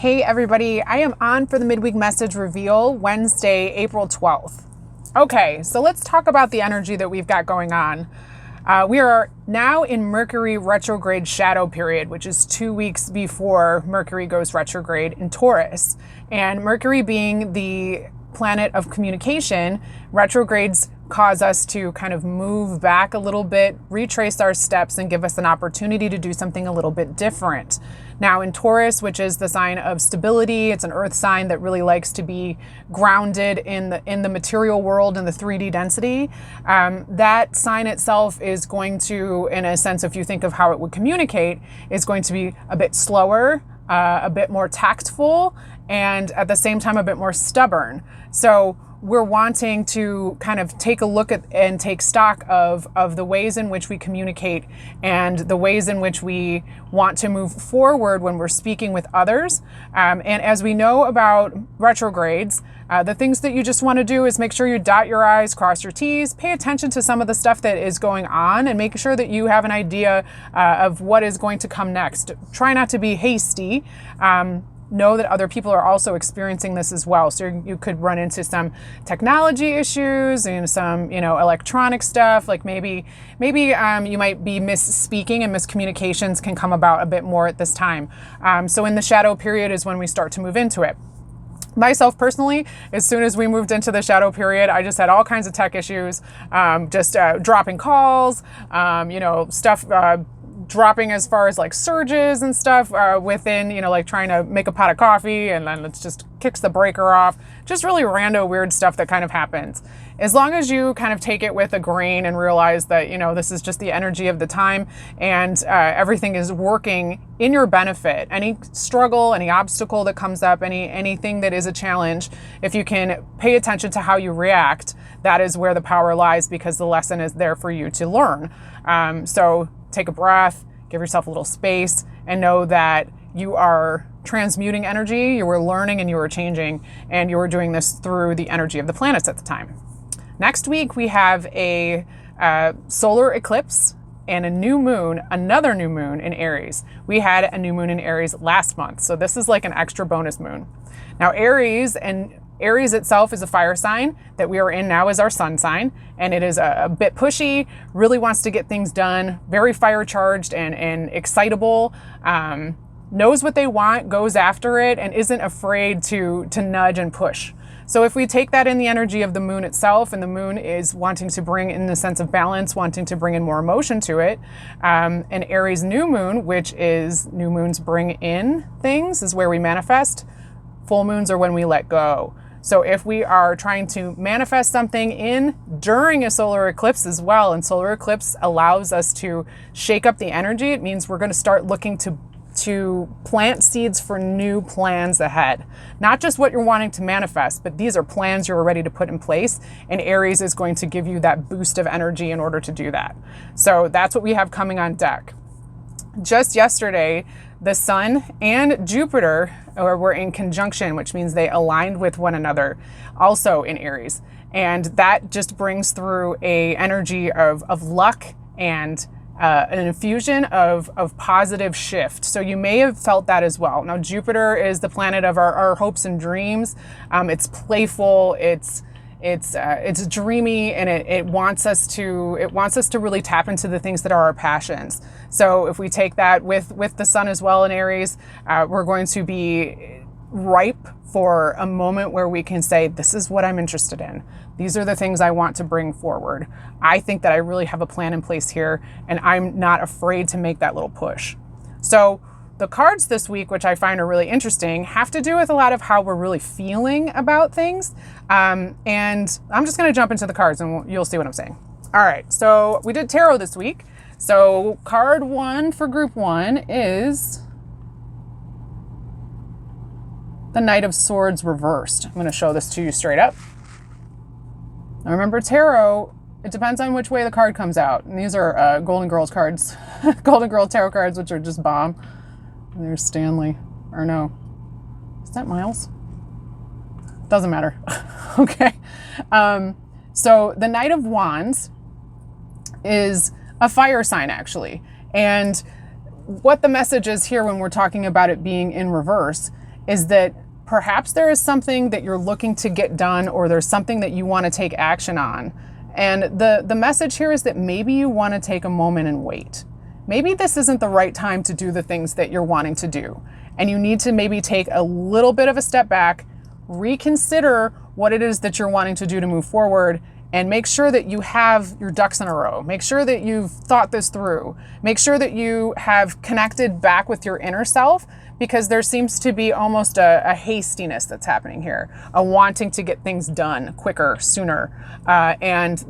Hey everybody, I am on for the midweek message reveal Wednesday, April 12th. Okay, so let's talk about the energy that we've got going on. We are now in Mercury Retrograde shadow period, which is 2 weeks before Mercury goes retrograde in Taurus. And Mercury being the planet of communication, retrogrades cause us to kind of move back a little bit, retrace our steps, and give us an opportunity to do something a little bit different. Now in Taurus, which is the sign of stability, it's an earth sign that really likes to be grounded in the material world and the 3D density. That sign itself is going to, in a sense, if you think of how it would communicate, is going to be a bit slower, a bit more tactful, and at the same time a bit more stubborn. So we're wanting to kind of take a look at and take stock of the ways in which we communicate and the ways in which we want to move forward when we're speaking with others. And as we know about retrogrades, the things that you just want to do is make sure you dot your I's, cross your T's, pay attention to some of the stuff that is going on, and make sure that you have an idea of what is going to come next. Try not to be hasty. Know that other people are also experiencing this as well. So you could run into some technology issues and some, electronic stuff. Like maybe you might be misspeaking, and miscommunications can come about a bit more at this time. So in the shadow period is when we start to move into it. Myself personally, as soon as we moved into the shadow period, I just had all kinds of tech issues, dropping calls, stuff, dropping as far as like surges and stuff within, like trying to make a pot of coffee and then it just kicks the breaker off. Just really rando weird stuff that kind of happens. As long as you kind of take it with a grain and realize that, this is just the energy of the time and everything is working in your benefit. Any struggle, any obstacle that comes up, anything that is a challenge, if you can pay attention to how you react, that is where the power lies, because the lesson is there for you to learn. So take a breath, give yourself a little space, and know that you are transmuting energy, you are learning and you are changing, and you are doing this through the energy of the planets at the time. Next week, we have a solar eclipse and a new moon, another new moon in Aries. We had a new moon in Aries last month, so this is like an extra bonus moon. Now Aries itself is a fire sign that we are in now is our sun sign, and it is a bit pushy, really wants to get things done, very fire charged and excitable, knows what they want, goes after it, and isn't afraid to nudge and push. So if we take that in the energy of the moon itself, and the moon is wanting to bring in the sense of balance, wanting to bring in more emotion to it, an Aries new moon, which is new moons bring in things, is where we manifest. Full moons are when we let go. So if we are trying to manifest something in during a solar eclipse as well, and solar eclipse allows us to shake up the energy, it means we're going to start looking to plant seeds for new plans ahead. Not just what you're wanting to manifest, but these are plans you're ready to put in place, and Aries is going to give you that boost of energy in order to do that. So that's what we have coming on deck. Just yesterday, the Sun and Jupiter were in conjunction, which means they aligned with one another, also in Aries. And that just brings through a energy of luck and an infusion of positive shift. So you may have felt that as well. Now, Jupiter is the planet of our hopes and dreams. It's playful, it's dreamy, and it wants us to really tap into the things that are our passions. So if we take that with the sun as well in Aries, we're going to be ripe for a moment where we can say, this is what I'm interested in. These are the things I want to bring forward. I think that I really have a plan in place here, and I'm not afraid to make that little push. So the cards this week, which I find are really interesting, have to do with a lot of how we're really feeling about things. And I'm just going to jump into the cards and you'll see what I'm saying. All right, so we did tarot this week. So card 1 for group 1 is the Knight of Swords reversed. I'm going to show this to you straight up. Now remember, tarot, it depends on which way the card comes out. And these are Golden Girls cards, Golden Girl tarot cards, which are just bomb. And there's Stanley, or no, is that Miles? Doesn't matter. Okay. So the Knight of Wands is a fire sign, actually. And what the message is here when we're talking about it being in reverse is that perhaps there is something that you're looking to get done, or there's something that you want to take action on. And the message here is that maybe you want to take a moment and wait. Maybe this isn't the right time to do the things that you're wanting to do. And you need to maybe take a little bit of a step back, reconsider what it is that you're wanting to do to move forward, and make sure that you have your ducks in a row. Make sure that you've thought this through. Make sure that you have connected back with your inner self, because there seems to be almost a hastiness that's happening here, a wanting to get things done quicker, sooner. And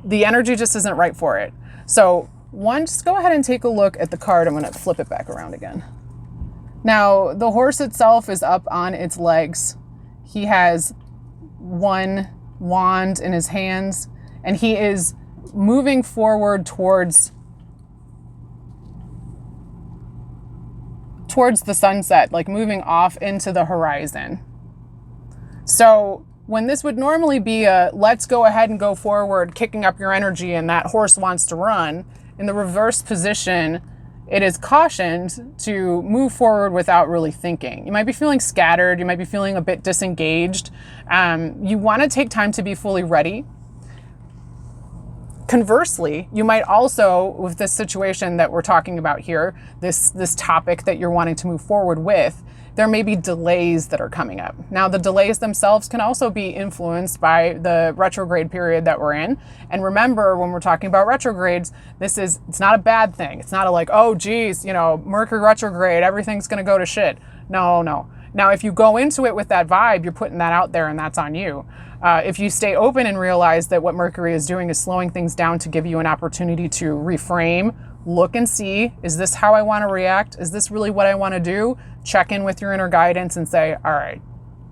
the energy just isn't right for it. So one, just go ahead and take a look at the card. I'm gonna flip it back around again. Now, the horse itself is up on its legs. He has one wand in his hands, and he is moving forward towards the sunset, like moving off into the horizon. So when this would normally be a let's go ahead and go forward, kicking up your energy, and that horse wants to run, in the reverse position, it is cautioned to move forward without really thinking. You might be feeling scattered. You might be feeling a bit disengaged. You want to take time to be fully ready. Conversely, you might also, with this situation that we're talking about here, this topic that you're wanting to move forward with, there may be delays that are coming up. Now, the delays themselves can also be influenced by the retrograde period that we're in. And remember, when we're talking about retrogrades, it's not a bad thing. It's not a like, oh, geez, Mercury retrograde, everything's going to go to shit. No. Now, if you go into it with that vibe, you're putting that out there, and that's on you. If you stay open and realize that what Mercury is doing is slowing things down to give you an opportunity to reframe, look and see, is this how I want to react? Is this really what I want to do? Check in with your inner guidance and say, all right,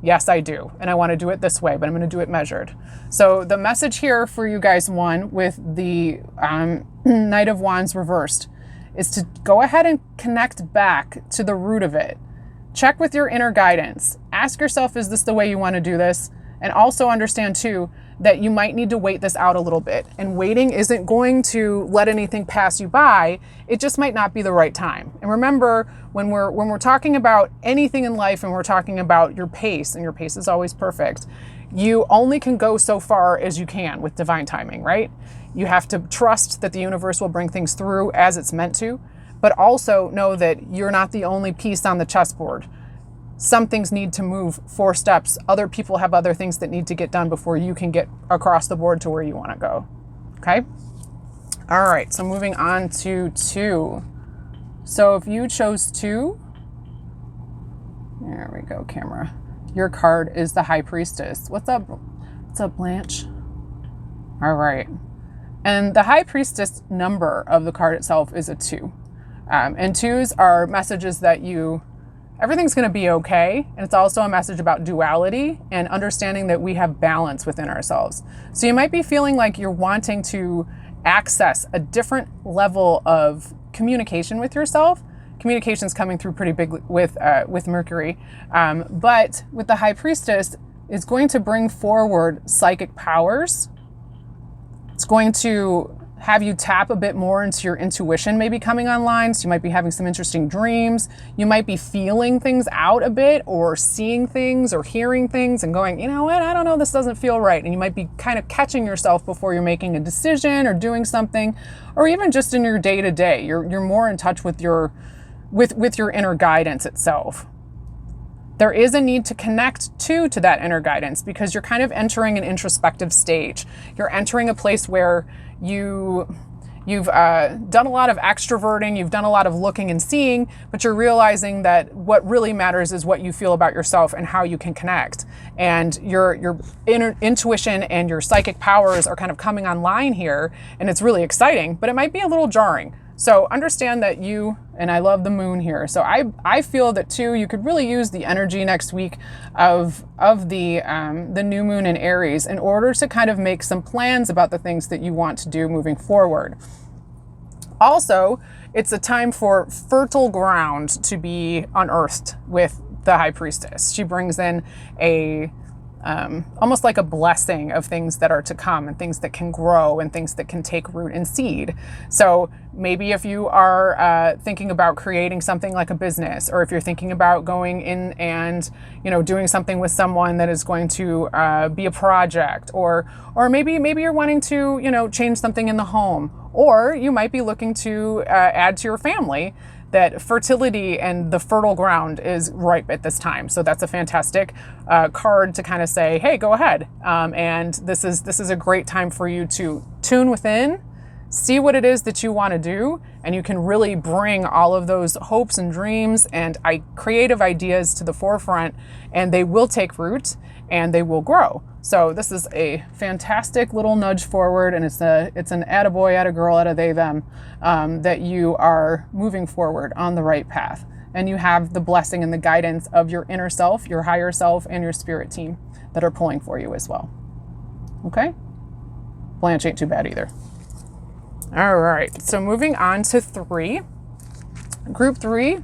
yes, I do. And I want to do it this way, but I'm going to do it measured. So the message here for you guys, one, with the Knight of Wands reversed, is to go ahead and connect back to the root of it. Check with your inner guidance. Ask yourself, is this the way you want to do this? And also understand, too, that you might need to wait this out a little bit. And waiting isn't going to let anything pass you by. It just might not be the right time. And remember, when we're talking about anything in life, and we're talking about your pace, and your pace is always perfect, you only can go so far as you can with divine timing, right? You have to trust that the universe will bring things through as it's meant to, but also know that you're not the only piece on the chessboard. Some things need to move 4 steps. Other people have other things that need to get done before you can get across the board to where you want to go. Okay? All right, so moving on to 2. So if you chose 2, there we go, camera. Your card is the High Priestess. What's up? What's up, Blanche? All right. And the High Priestess number of the card itself is a 2. And 2s are messages that everything's going to be okay. And it's also a message about duality and understanding that we have balance within ourselves. So you might be feeling like you're wanting to access a different level of communication with yourself. Communication's coming through pretty big with Mercury. But with the High Priestess, it's going to bring forward psychic powers. It's going to have you tap a bit more into your intuition maybe coming online. So you might be having some interesting dreams. You might be feeling things out a bit, or seeing things or hearing things and going, you know what, I don't know, this doesn't feel right. And you might be kind of catching yourself before you're making a decision or doing something, or even just in your day-to-day. You're more in touch with your inner guidance itself. There is a need to connect to that inner guidance, because you're kind of entering an introspective stage. You're entering a place where you've done a lot of extroverting, you've done a lot of looking and seeing, but you're realizing that what really matters is what you feel about yourself and how you can connect. And your inner intuition and your psychic powers are kind of coming online here, and it's really exciting, but it might be a little jarring. So understand that and I love the moon here. So I feel that too, you could really use the energy next week of the new moon in Aries in order to kind of make some plans about the things that you want to do moving forward. Also, it's a time for fertile ground to be unearthed with the High Priestess. She brings in a almost like a blessing of things that are to come and things that can grow and things that can take root and seed. So maybe if you are thinking about creating something like a business, or if you're thinking about going in and, doing something with someone that is going to be a project, or maybe you're wanting to, change something in the home, or you might be looking to add to your family, that fertility and the fertile ground is ripe at this time. So that's a fantastic card to kind of say, hey, go ahead. And this is a great time for you to tune within, see what it is that you want to do, and you can really bring all of those hopes and dreams and creative ideas to the forefront, and they will take root and they will grow. So this is a fantastic little nudge forward, and it's an attaboy, attagirl, atta they, them, that you are moving forward on the right path. And you have the blessing and the guidance of your inner self, your higher self, and your spirit team that are pulling for you as well. Okay? Blanche ain't too bad either. All right, so moving on to 3. Group 3,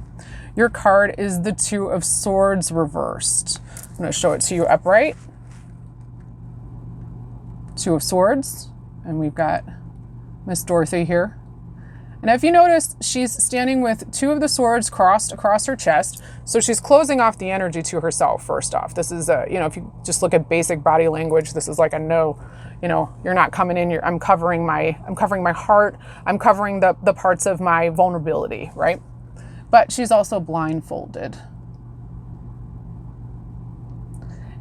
your card is the 2 of Swords reversed. I'm going to show it to you upright. 2 of Swords, and we've got Miss Dorothy here. And if you notice, she's standing with 2 of the swords crossed across her chest. So she's closing off the energy to herself, first off. This is if you just look at basic body language, this is like a no, you're not coming in, I'm covering my heart. I'm covering the parts of my vulnerability, right? But she's also blindfolded.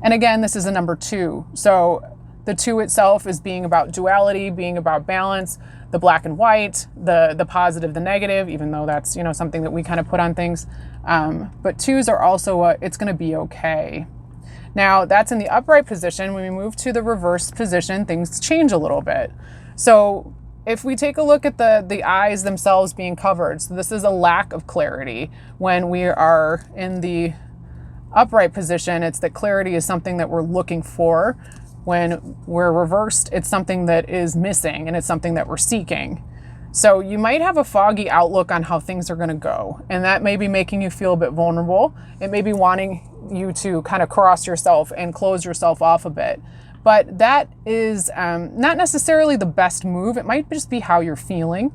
And again, this is a number 2. So the 2 itself is being about duality, being about balance, the black and white, the positive, the negative, even though that's, something that we kind of put on things. But 2s are also it's going to be okay. Now that's in the upright position. When we move to the reverse position, things change a little bit. So if we take a look at the eyes themselves being covered, so this is a lack of clarity. When we are in the upright position, it's that clarity is something that we're looking for. When we're reversed, it's something that is missing, and it's something that we're seeking. So you might have a foggy outlook on how things are going to go, and that may be making you feel a bit vulnerable. It may be wanting you to kind of cross yourself and close yourself off a bit. But that is not necessarily the best move. It might just be how you're feeling.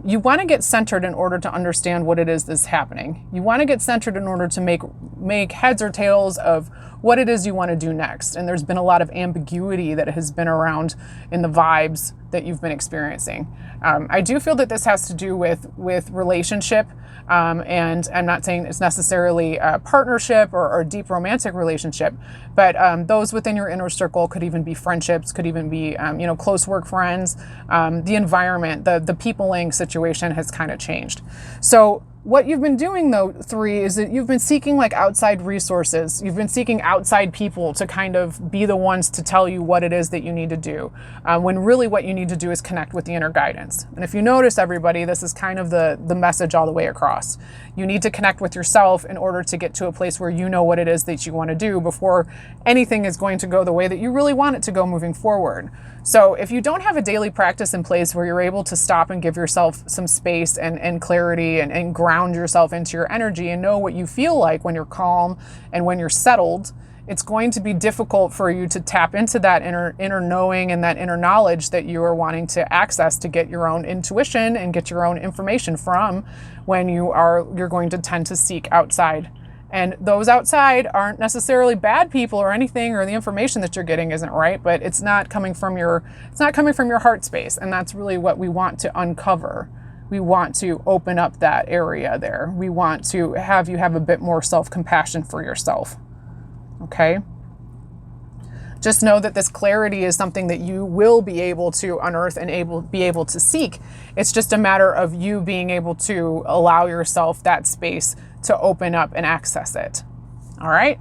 You want to get centered in order to understand what it is that's happening. You want to get centered in order to make heads or tails of what it is you want to do next. And there's been a lot of ambiguity that has been around in the vibes that you've been experiencing. I do feel that this has to do with relationship. And I'm not saying it's necessarily a partnership or a deep romantic relationship, but those within your inner circle could even be friendships, could even be, close work friends. The environment, the peopling situation has kind of changed. So what you've been doing, though, 3, is that you've been seeking like outside resources. You've been seeking outside people to kind of be the ones to tell you what it is that you need to do, when really what you need to do is connect with the inner guidance. And if you notice, everybody, this is kind of the message all the way across. You need to connect with yourself in order to get to a place where you know what it is that you want to do before anything is going to go the way that you really want it to go moving forward. So if you don't have a daily practice in place where you're able to stop and give yourself some space and clarity and ground yourself into your energy and know what you feel like when you're calm and when you're settled, it's going to be difficult for you to tap into that inner knowing and that inner knowledge that you are wanting to access to get your own intuition and get your own information from when you're going to tend to seek outside. And those outside aren't necessarily bad people or anything, or the information that you're getting isn't right, but it's not coming from your heart space. And that's really what we want to uncover. We want to open up that area there. We want to have you have a bit more self-compassion for yourself. Okay? Just know that this clarity is something that you will be able to unearth and be able to seek. It's just a matter of you being able to allow yourself that space to open up and access it. All right?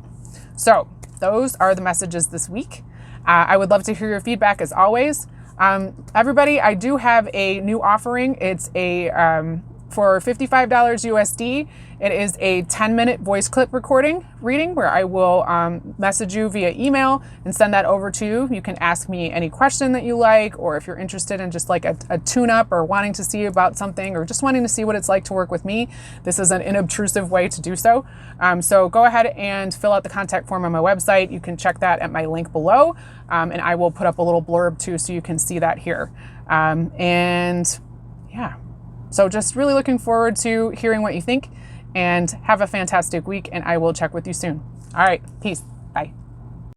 So those are the messages this week. I would love to hear your feedback as always. Everybody, I do have a new offering. It's a For $55 USD, it is a 10-minute voice clip reading where I will message you via email and send that over to you. You can ask me any question that you like, or if you're interested in just like a tune-up or wanting to see about something or just wanting to see what it's like to work with me, this is an inobtrusive way to do so. So go ahead and fill out the contact form on my website. You can check that at my link below, and I will put up a little blurb too so you can see that here. And yeah. So just really looking forward to hearing what you think, and have a fantastic week, and I will check with you soon. All right, peace. Bye.